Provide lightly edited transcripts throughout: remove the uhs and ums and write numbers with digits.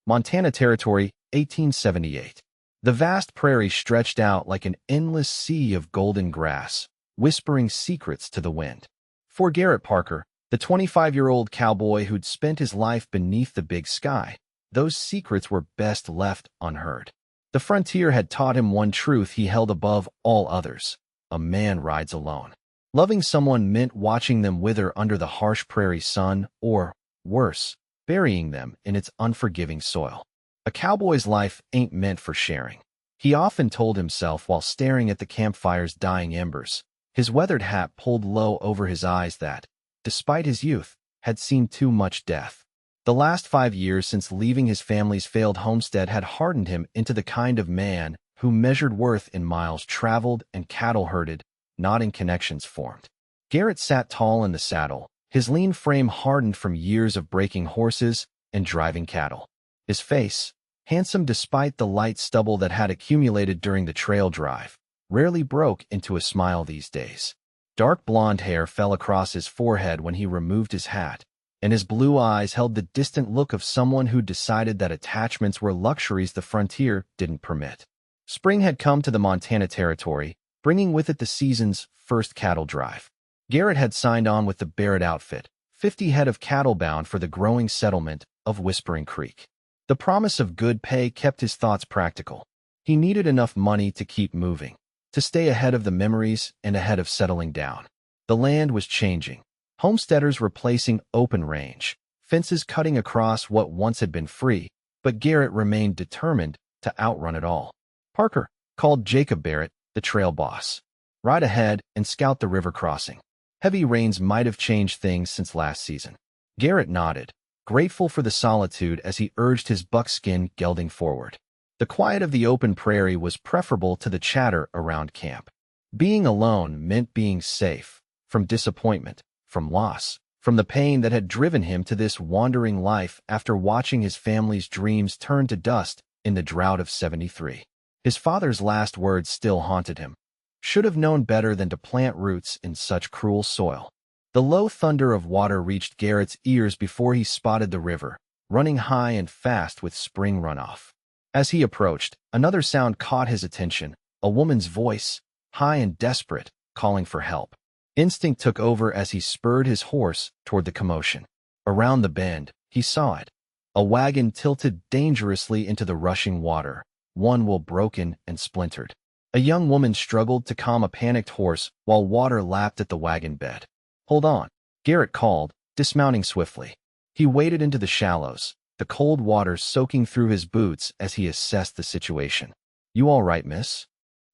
Montana Territory, 1878. The vast prairie stretched out like an endless sea of golden grass, whispering secrets to the wind. For Garrett Parker, the 25-year-old cowboy who'd spent his life beneath the big sky, those secrets were best left unheard. The frontier had taught him one truth he held above all others: a man rides alone. Loving someone meant watching them wither under the harsh prairie sun, or, worse, burying them in its unforgiving soil. A cowboy's life ain't meant for sharing. He often told himself while staring at the campfire's dying embers, his weathered hat pulled low over his eyes that, despite his youth, had seen too much death. The last 5 years since leaving his family's failed homestead had hardened him into the kind of man who measured worth in miles traveled and cattle herded, not in connections formed. Garrett sat tall in the saddle, his lean frame hardened from years of breaking horses and driving cattle. His face, handsome despite the light stubble that had accumulated during the trail drive, rarely broke into a smile these days. Dark blonde hair fell across his forehead when he removed his hat, and his blue eyes held the distant look of someone who decided that attachments were luxuries the frontier didn't permit. Spring had come to the Montana Territory, bringing with it the season's first cattle drive. Garrett had signed on with the Barrett outfit, 50 head of cattle bound for the growing settlement of Whispering Creek. The promise of good pay kept his thoughts practical. He needed enough money to keep moving, to stay ahead of the memories and ahead of settling down. The land was changing. Homesteaders replacing open range, fences cutting across what once had been free, but Garrett remained determined to outrun it all. "Parker," called Jacob Barrett, the trail boss. "Ride ahead and scout the river crossing. Heavy rains might have changed things since last season." Garrett nodded, grateful for the solitude as he urged his buckskin gelding forward. The quiet of the open prairie was preferable to the chatter around camp. Being alone meant being safe, from disappointment, from loss, from the pain that had driven him to this wandering life after watching his family's dreams turn to dust in the drought of '73. His father's last words still haunted him. Should have known better than to plant roots in such cruel soil. The low thunder of water reached Garrett's ears before he spotted the river, running high and fast with spring runoff. As he approached, another sound caught his attention, a woman's voice, high and desperate, calling for help. Instinct took over as he spurred his horse toward the commotion. Around the bend, he saw it. A wagon tilted dangerously into the rushing water, one wheel broken and splintered. A young woman struggled to calm a panicked horse while water lapped at the wagon bed. "Hold on," Garrett called, dismounting swiftly. He waded into the shallows, the cold water soaking through his boots as he assessed the situation. "You all right, miss?"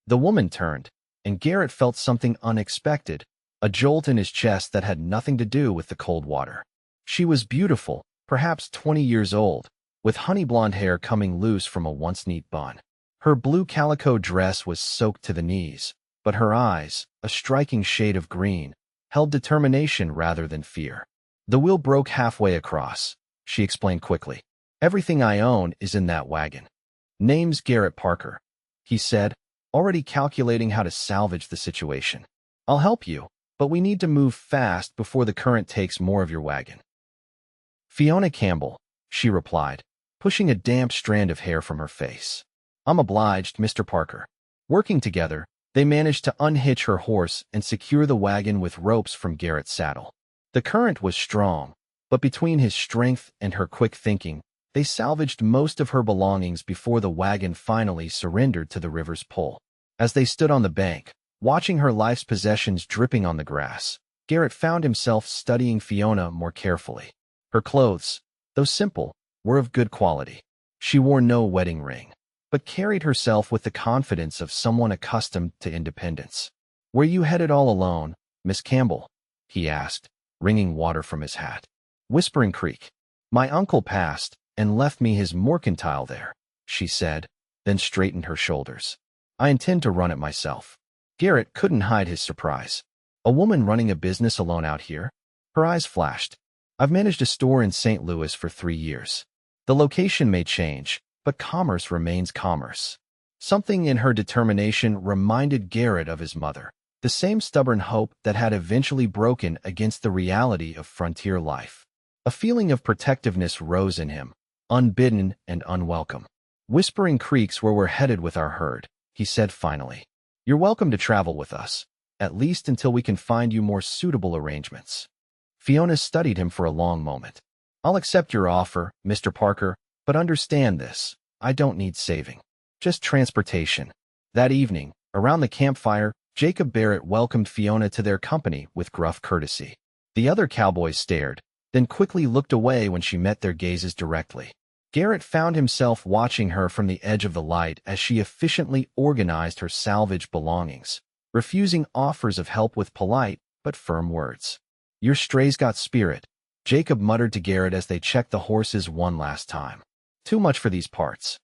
The woman turned, and Garrett felt something unexpected, a jolt in his chest that had nothing to do with the cold water. She was beautiful, perhaps 20 years old, with honey blonde hair coming loose from a once neat bun. Her blue calico dress was soaked to the knees, but her eyes, a striking shade of green, held determination rather than fear. "The wheel broke halfway across," she explained quickly. "Everything I own is in that wagon." "Name's Garrett Parker," he said, already calculating how to salvage the situation. "I'll help you, but we need to move fast before the current takes more of your wagon." "Fiona Campbell," she replied, pushing a damp strand of hair from her face. "I'm obliged, Mr. Parker." Working together, they managed to unhitch her horse and secure the wagon with ropes from Garrett's saddle. The current was strong, but between his strength and her quick thinking, they salvaged most of her belongings before the wagon finally surrendered to the river's pull. As they stood on the bank, watching her life's possessions dripping on the grass, Garrett found himself studying Fiona more carefully. Her clothes, though simple, were of good quality. She wore no wedding ring, but carried herself with the confidence of someone accustomed to independence. "Were you headed all alone, Miss Campbell?" he asked, wringing water from his hat. "Whispering Creek. My uncle passed and left me his mercantile there," she said, then straightened her shoulders. "I intend to run it myself." Garrett couldn't hide his surprise. "A woman running a business alone out here?" Her eyes flashed. "I've managed a store in St. Louis for 3 years. The location may change, but commerce remains commerce." Something in her determination reminded Garrett of his mother, the same stubborn hope that had eventually broken against the reality of frontier life. A feeling of protectiveness rose in him, unbidden and unwelcome. Whispering Creek's where we're headed with our herd, he said finally. You're welcome to travel with us, at least until we can find you more suitable arrangements. Fiona studied him for a long moment. I'll accept your offer, Mr. Parker, but understand this. I don't need saving. Just transportation. That evening, around the campfire, Jacob Barrett welcomed Fiona to their company with gruff courtesy. The other cowboys stared, then quickly looked away when she met their gazes directly. Garrett found himself watching her from the edge of the light as she efficiently organized her salvage belongings, refusing offers of help with polite but firm words. Your stray's got spirit, Jacob muttered to Garrett as they checked the horses one last time. Too much for these parts.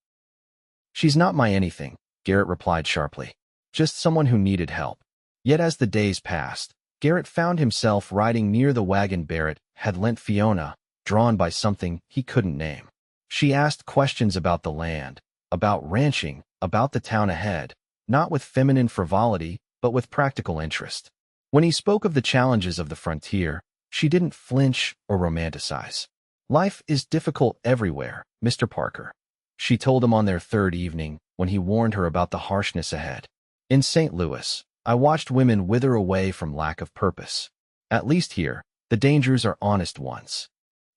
She's not my anything, Garrett replied sharply. Just someone who needed help. Yet as the days passed, Garrett found himself riding near the wagon Barrett had lent Fiona, drawn by something he couldn't name. She asked questions about the land, about ranching, about the town ahead, not with feminine frivolity, but with practical interest. When he spoke of the challenges of the frontier, she didn't flinch or romanticize. Life is difficult everywhere, Mr. Parker. She told him on their third evening when he warned her about the harshness ahead. In St. Louis, I watched women wither away from lack of purpose. At least here, the dangers are honest ones.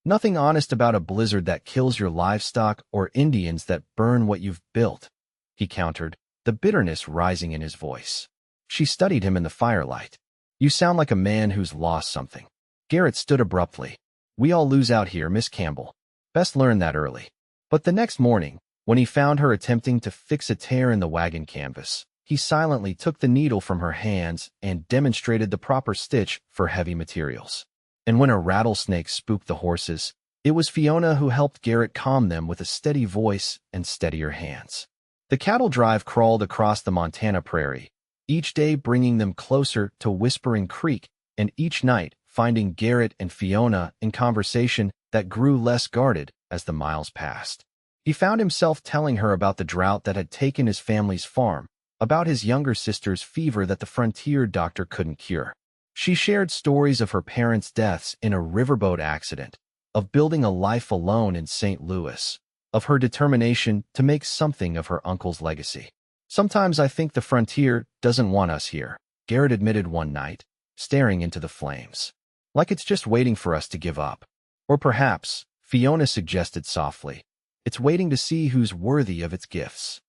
Nothing honest about a blizzard that kills your livestock or Indians that burn what you've built, he countered, the bitterness rising in his voice. She studied him in the firelight. You sound like a man who's lost something. Garrett stood abruptly. We all lose out here, Miss Campbell. Best learn that early. But the next morning, when he found her attempting to fix a tear in the wagon canvas, he silently took the needle from her hands and demonstrated the proper stitch for heavy materials. And when a rattlesnake spooked the horses, it was Fiona who helped Garrett calm them with a steady voice and steadier hands. The cattle drive crawled across the Montana prairie, each day bringing them closer to Whispering Creek, and each night finding Garrett and Fiona in conversation that grew less guarded as the miles passed. He found himself telling her about the drought that had taken his family's farm, about his younger sister's fever that the frontier doctor couldn't cure. She shared stories of her parents' deaths in a riverboat accident, of building a life alone in St. Louis, of her determination to make something of her uncle's legacy. Sometimes I think the frontier doesn't want us here, Garrett admitted one night, staring into the flames. Like it's just waiting for us to give up. Or perhaps, Fiona suggested softly, it's waiting to see who's worthy of its gifts.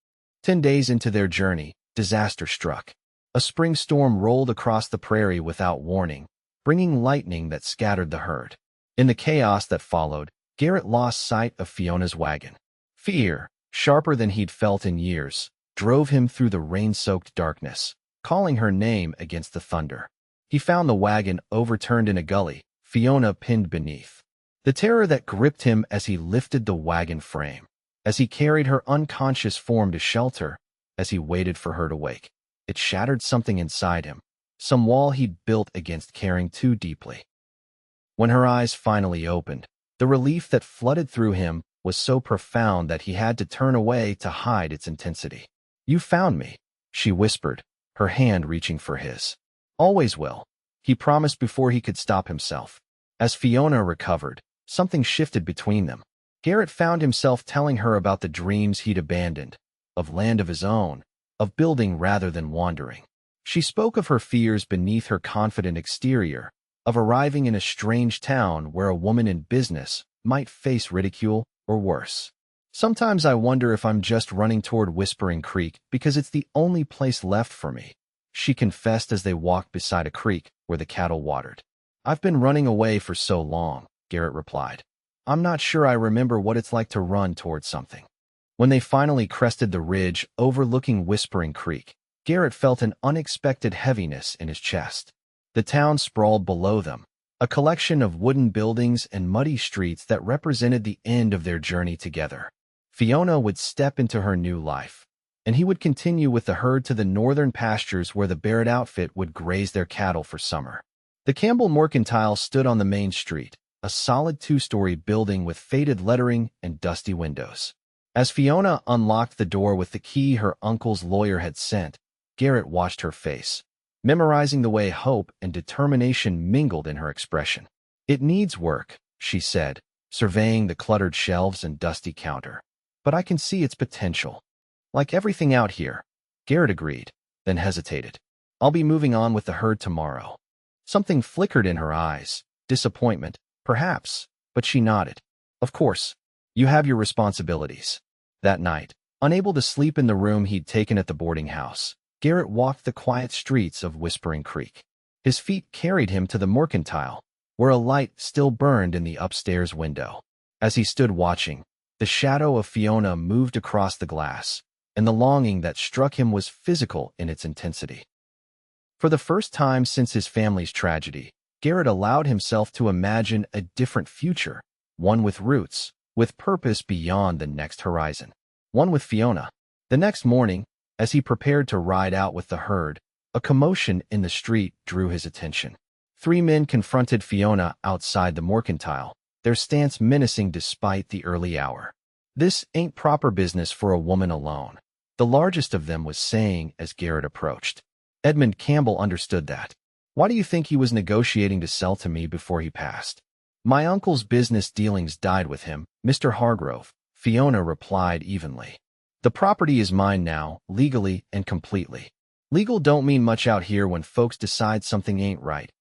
10 days into their journey, disaster struck. A spring storm rolled across the prairie without warning, bringing lightning that scattered the herd. In the chaos that followed, Garrett lost sight of Fiona's wagon. Fear, sharper than he'd felt in years, drove him through the rain-soaked darkness, calling her name against the thunder. He found the wagon overturned in a gully, Fiona pinned beneath. The terror that gripped him as he lifted the wagon frame, as he carried her unconscious form to shelter, as he waited for her to wake. It shattered something inside him, some wall he'd built against caring too deeply. When her eyes finally opened, the relief that flooded through him was so profound that he had to turn away to hide its intensity. You found me, she whispered, her hand reaching for his. Always will, he promised before he could stop himself. As Fiona recovered, something shifted between them. Garrett found himself telling her about the dreams he'd abandoned, of land of his own, of building rather than wandering. She spoke of her fears beneath her confident exterior, of arriving in a strange town where a woman in business might face ridicule or worse. Sometimes I wonder if I'm just running toward Whispering Creek because it's the only place left for me, she confessed as they walked beside a creek where the cattle watered. I've been running away for so long, Garrett replied. I'm not sure I remember what it's like to run toward something. When they finally crested the ridge overlooking Whispering Creek, Garrett felt an unexpected heaviness in his chest. The town sprawled below them, a collection of wooden buildings and muddy streets that represented the end of their journey together. Fiona would step into her new life, and he would continue with the herd to the northern pastures where the Barrett outfit would graze their cattle for summer. The Campbell Mercantile stood on the main street, a solid 2-story building with faded lettering and dusty windows. As Fiona unlocked the door with the key her uncle's lawyer had sent, Garrett watched her face, memorizing the way hope and determination mingled in her expression. It needs work, she said, surveying the cluttered shelves and dusty counter. But I can see its potential. Like everything out here, Garrett agreed, then hesitated. I'll be moving on with the herd tomorrow. Something flickered in her eyes. Disappointment, perhaps, but she nodded. Of course, you have your responsibilities. That night, unable to sleep in the room he'd taken at the boarding house, Garrett walked the quiet streets of Whispering Creek. His feet carried him to the mercantile, where a light still burned in the upstairs window. As he stood watching, the shadow of Fiona moved across the glass, and the longing that struck him was physical in its intensity. For the first time since his family's tragedy, Garrett allowed himself to imagine a different future, one with roots, with purpose beyond the next horizon. One with Fiona. The next morning, as he prepared to ride out with the herd, a commotion in the street drew his attention. 3 men confronted Fiona outside the mercantile, their stance menacing despite the early hour. "This ain't proper business for a woman alone," the largest of them was saying as Garrett approached. Edmund Campbell understood that. "Why do you think he was negotiating to sell to me before he passed?" "My uncle's business dealings died with him, Mr. Hargrove," Fiona replied evenly. "The property is mine now, legally and completely." "Legal don't mean much out here when folks decide something ain't right,"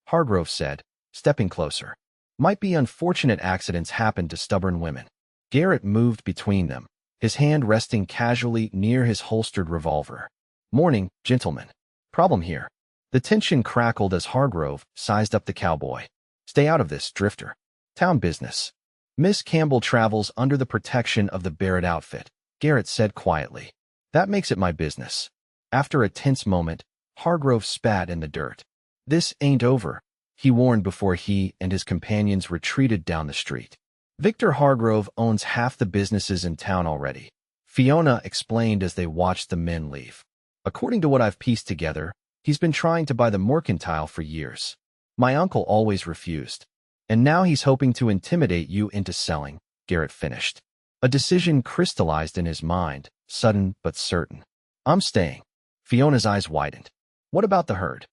Hargrove said, stepping closer. "Might be unfortunate accidents happen to stubborn women." Garrett moved between them, his hand resting casually near his holstered revolver. "Morning, gentlemen. Problem here." The tension crackled as Hargrove sized up the cowboy. "Stay out of this, drifter. Town business." "Miss Campbell travels under the protection of the Barrett outfit," Garrett said quietly. "That makes it my business." After a tense moment, Hargrove spat in the dirt. "This ain't over," he warned before he and his companions retreated down the street. "Victor Hargrove owns half the businesses in town already," Fiona explained as they watched the men leave. "According to what I've pieced together, he's been trying to buy the mercantile for years. My uncle always refused. And now he's hoping to intimidate you into selling," Garrett finished. A decision crystallized in his mind, sudden but certain. "I'm staying." Fiona's eyes widened. "What about the herd?"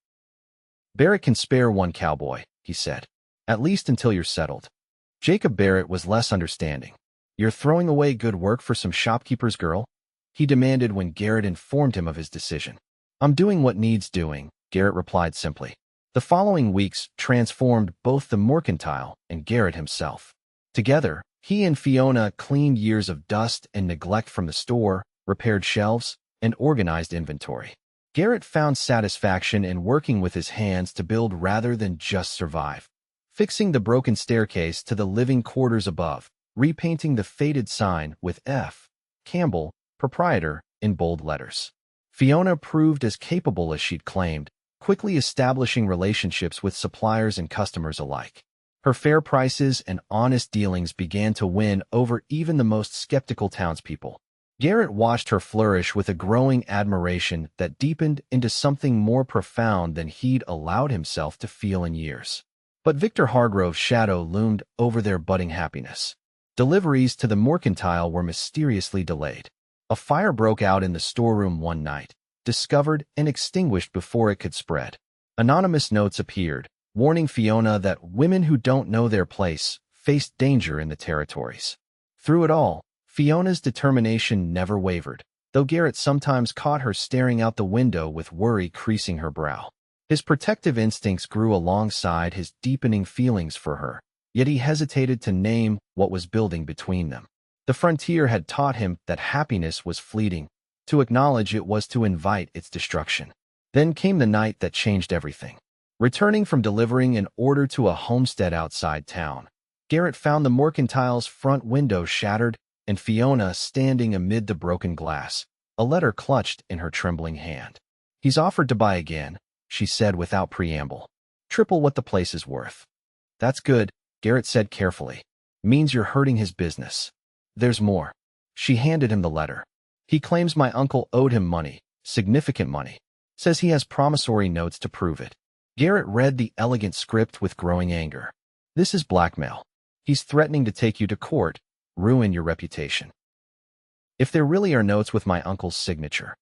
"Barrett can spare one cowboy," he said. "At least until you're settled." Jacob Barrett was less understanding. "You're throwing away good work for some shopkeeper's girl?" he demanded when Garrett informed him of his decision. "I'm doing what needs doing," Garrett replied simply. The following weeks transformed both the mercantile and Garrett himself. Together, he and Fiona cleaned years of dust and neglect from the store, repaired shelves, and organized inventory. Garrett found satisfaction in working with his hands to build rather than just survive. Fixing the broken staircase to the living quarters above, repainting the faded sign with F. Campbell, proprietor, in bold letters. Fiona proved as capable as she'd claimed, quickly establishing relationships with suppliers and customers alike. Her fair prices and honest dealings began to win over even the most skeptical townspeople. Garrett watched her flourish with a growing admiration that deepened into something more profound than he'd allowed himself to feel in years. But Victor Hargrove's shadow loomed over their budding happiness. Deliveries to the mercantile were mysteriously delayed. A fire broke out in the storeroom one night, discovered and extinguished before it could spread. Anonymous notes appeared, warning Fiona that women who don't know their place faced danger in the territories. Through it all, Fiona's determination never wavered, though Garrett sometimes caught her staring out the window with worry creasing her brow. His protective instincts grew alongside his deepening feelings for her, yet he hesitated to name what was building between them. The frontier had taught him that happiness was fleeting. To acknowledge it was to invite its destruction. Then came the night that changed everything. Returning from delivering an order to a homestead outside town, Garrett found the mercantile's front window shattered and Fiona standing amid the broken glass, a letter clutched in her trembling hand. "He's offered to buy again," she said without preamble. "Triple what the place is worth." "That's good," Garrett said carefully. "Means you're hurting his business." "There's more." She handed him the letter. "He claims my uncle owed him money, significant money. Says he has promissory notes to prove it." Garrett read the elegant script with growing anger. "This is blackmail. He's threatening to take you to court, ruin your reputation." "If there really are notes with my uncle's signature."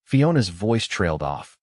Fiona's voice trailed off.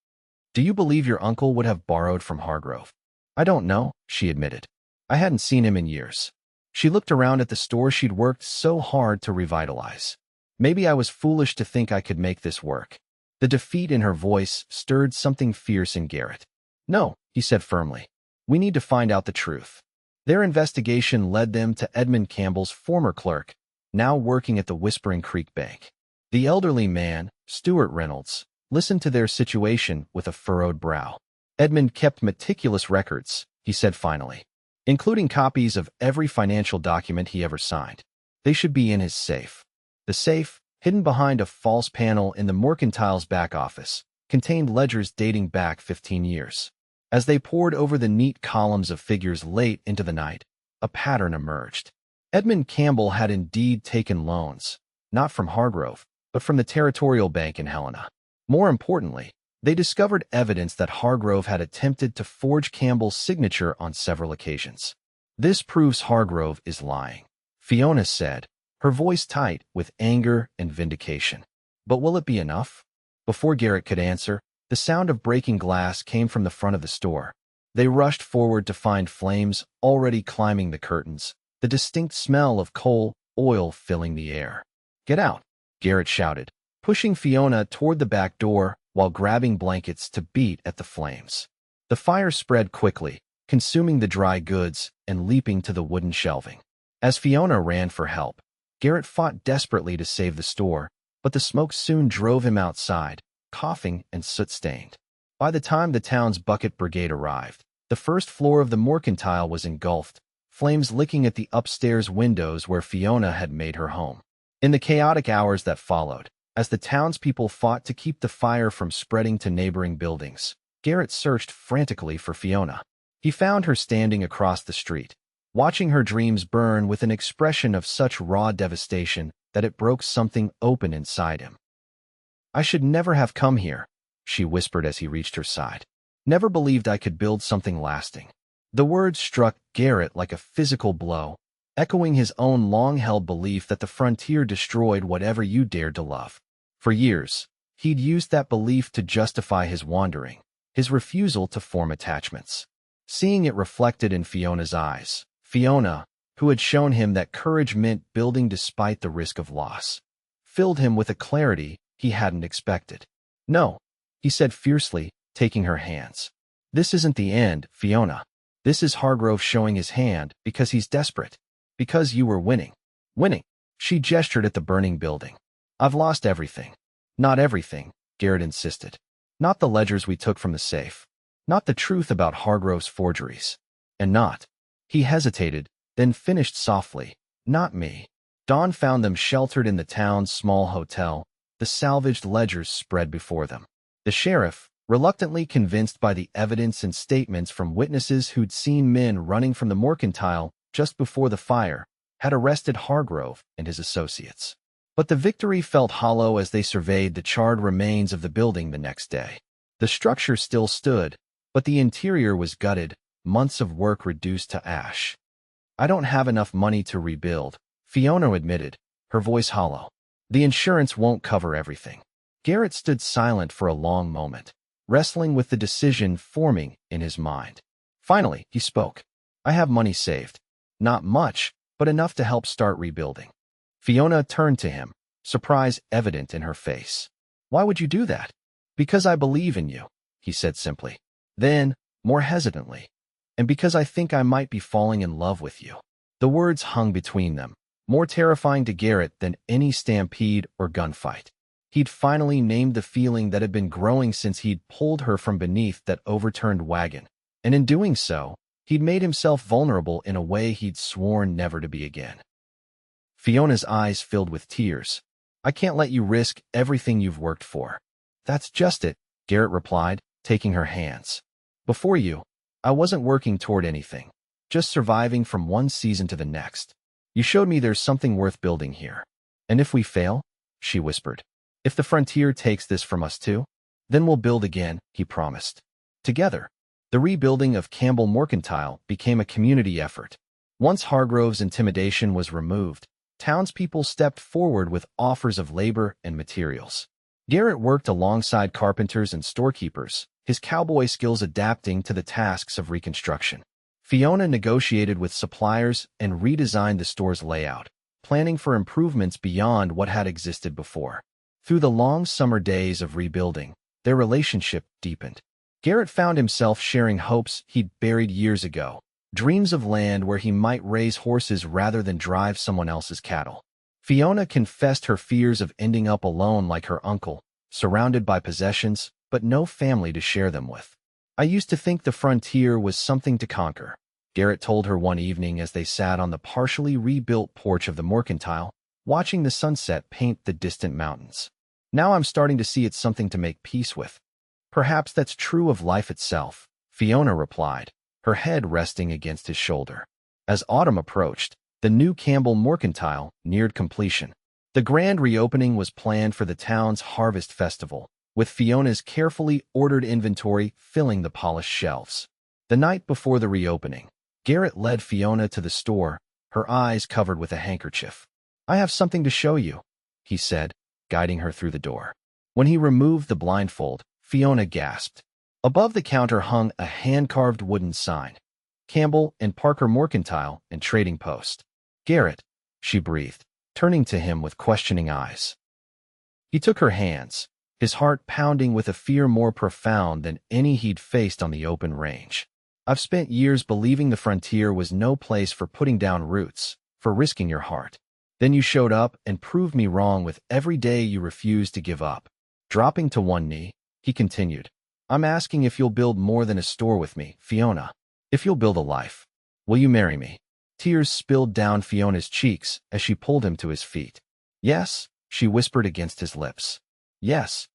"Do you believe your uncle would have borrowed from Hargrove?" "I don't know," she admitted. "I hadn't seen him in years." She looked around at the store she'd worked so hard to revitalize. Maybe I was foolish to think I could make this work. The defeat in her voice stirred something fierce in Garrett. No, he said firmly. We need to find out the truth. Their investigation led them to Edmund Campbell's former clerk, now working at the Whispering Creek Bank. The elderly man, Stuart Reynolds, listened to their situation with a furrowed brow. Edmund kept meticulous records, he said finally, including copies of every financial document he ever signed. They should be in his safe. The safe, hidden behind a false panel in the mercantile's back office, contained ledgers dating back 15 years. As they pored over the neat columns of figures late into the night, a pattern emerged. Edmund Campbell had indeed taken loans, not from Hargrove, but from the Territorial Bank in Helena. More importantly, they discovered evidence that Hargrove had attempted to forge Campbell's signature on several occasions. This proves Hargrove is lying, Fiona said, her voice tight with anger and vindication. But will it be enough? Before Garrett could answer, the sound of breaking glass came from the front of the store. They rushed forward to find flames already climbing the curtains, the distinct smell of coal oil filling the air. Get out, Garrett shouted, pushing Fiona toward the back door while grabbing blankets to beat at the flames. The fire spread quickly, consuming the dry goods and leaping to the wooden shelving. As Fiona ran for help, Garrett fought desperately to save the store, but the smoke soon drove him outside, coughing and soot-stained. By the time the town's bucket brigade arrived, the first floor of the mercantile was engulfed, flames licking at the upstairs windows where Fiona had made her home. In the chaotic hours that followed, as the townspeople fought to keep the fire from spreading to neighboring buildings, Garrett searched frantically for Fiona. He found her standing across the street, watching her dreams burn with an expression of such raw devastation that it broke something open inside him. I should never have come here, she whispered as he reached her side. Never believed I could build something lasting. The words struck Garrett like a physical blow, echoing his own long-held belief that the frontier destroyed whatever you dared to love. For years, he'd used that belief to justify his wandering, his refusal to form attachments. Seeing it reflected in Fiona's eyes, Fiona, who had shown him that courage meant building despite the risk of loss, filled him with a clarity he hadn't expected. No, he said fiercely, taking her hands. This isn't the end, Fiona. This is Hargrove showing his hand because he's desperate. Because you were winning. Winning. She gestured at the burning building. I've lost everything. Not everything, Garrett insisted. Not the ledgers we took from the safe. Not the truth about Hargrove's forgeries. And not. He hesitated, then finished softly. Not me. Dawn found them sheltered in the town's small hotel, the salvaged ledgers spread before them. The sheriff, reluctantly convinced by the evidence and statements from witnesses who'd seen men running from the mercantile just before the fire, had arrested Hargrove and his associates. But the victory felt hollow as they surveyed the charred remains of the building the next day. The structure still stood, but the interior was gutted, months of work reduced to ash. I don't have enough money to rebuild, Fiona admitted, her voice hollow. The insurance won't cover everything. Garrett stood silent for a long moment, wrestling with the decision forming in his mind. Finally, he spoke. I have money saved. Not much, but enough to help start rebuilding. Fiona turned to him, surprise evident in her face. Why would you do that? Because I believe in you, he said simply. Then, more hesitantly, and because I think I might be falling in love with you. The words hung between them, more terrifying to Garrett than any stampede or gunfight. He'd finally named the feeling that had been growing since he'd pulled her from beneath that overturned wagon, and in doing so, he'd made himself vulnerable in a way he'd sworn never to be again. Fiona's eyes filled with tears. I can't let you risk everything you've worked for. That's just it, Garrett replied, taking her hands. Before you, I wasn't working toward anything, just surviving from one season to the next. You showed me there's something worth building here. And if we fail, she whispered, if the frontier takes this from us too, then we'll build again, he promised. Together, the rebuilding of Campbell Mercantile became a community effort. Once Hargrove's intimidation was removed, townspeople stepped forward with offers of labor and materials. Garrett worked alongside carpenters and storekeepers, his cowboy skills adapting to the tasks of reconstruction. Fiona negotiated with suppliers and redesigned the store's layout, planning for improvements beyond what had existed before. Through the long summer days of rebuilding, their relationship deepened. Garrett found himself sharing hopes he'd buried years ago, dreams of land where he might raise horses rather than drive someone else's cattle. Fiona confessed her fears of ending up alone like her uncle, surrounded by possessions, but no family to share them with. "I used to think the frontier was something to conquer," Garrett told her one evening as they sat on the partially rebuilt porch of the mercantile, watching the sunset paint the distant mountains. "Now I'm starting to see it's something to make peace with." "Perhaps that's true of life itself," Fiona replied, her head resting against his shoulder. As autumn approached, the new Campbell mercantile neared completion. The grand reopening was planned for the town's harvest festival, with Fiona's carefully ordered inventory filling the polished shelves. The night before the reopening, Garrett led Fiona to the store, her eyes covered with a handkerchief. "I have something to show you," he said, guiding her through the door. When he removed the blindfold, Fiona gasped. Above the counter hung a hand-carved wooden sign, "Campbell and Parker Mercantile and Trading Post." "Garrett," she breathed, turning to him with questioning eyes. He took her hands, his heart pounding with a fear more profound than any he'd faced on the open range. "I've spent years believing the frontier was no place for putting down roots, for risking your heart. Then you showed up and proved me wrong with every day you refused to give up." Dropping to one knee, he continued, "I'm asking if you'll build more than a store with me, Fiona. If you'll build a life. Will you marry me?" Tears spilled down Fiona's cheeks as she pulled him to his feet. "Yes," she whispered against his lips. "Yes."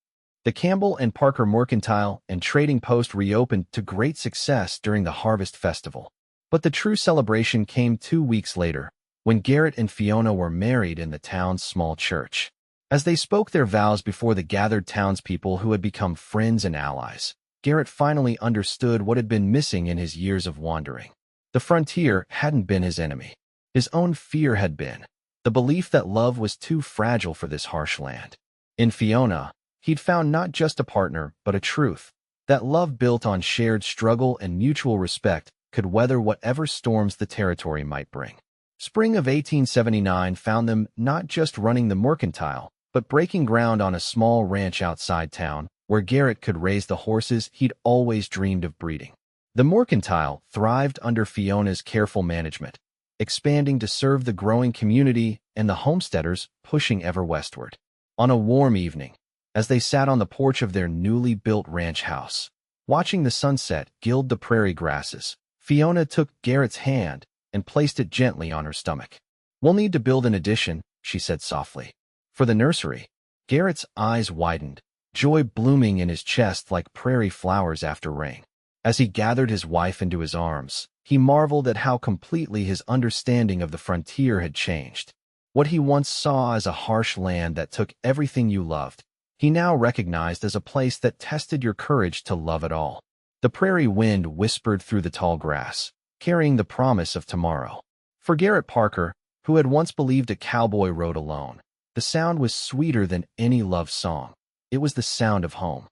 The Campbell and Parker Mercantile and Trading Post reopened to great success during the Harvest Festival. But the true celebration came 2 weeks later, when Garrett and Fiona were married in the town's small church. As they spoke their vows before the gathered townspeople who had become friends and allies, Garrett finally understood what had been missing in his years of wandering. The frontier hadn't been his enemy. His own fear had been, the belief that love was too fragile for this harsh land. In Fiona, he'd found not just a partner, but a truth, that love built on shared struggle and mutual respect could weather whatever storms the territory might bring. Spring of 1879 found them not just running the mercantile, but breaking ground on a small ranch outside town, where Garrett could raise the horses he'd always dreamed of breeding. The mercantile thrived under Fiona's careful management, expanding to serve the growing community and the homesteaders pushing ever westward. On a warm evening, as they sat on the porch of their newly built ranch house, watching the sunset gild the prairie grasses, Fiona took Garrett's hand and placed it gently on her stomach. "We'll need to build an addition," she said softly. "For the nursery." Garrett's eyes widened, joy blooming in his chest like prairie flowers after rain. As he gathered his wife into his arms, he marveled at how completely his understanding of the frontier had changed. What he once saw as a harsh land that took everything you loved, he now recognized as a place that tested your courage to love it all. The prairie wind whispered through the tall grass, carrying the promise of tomorrow. For Garrett Parker, who had once believed a cowboy rode alone, the sound was sweeter than any love song. It was the sound of home.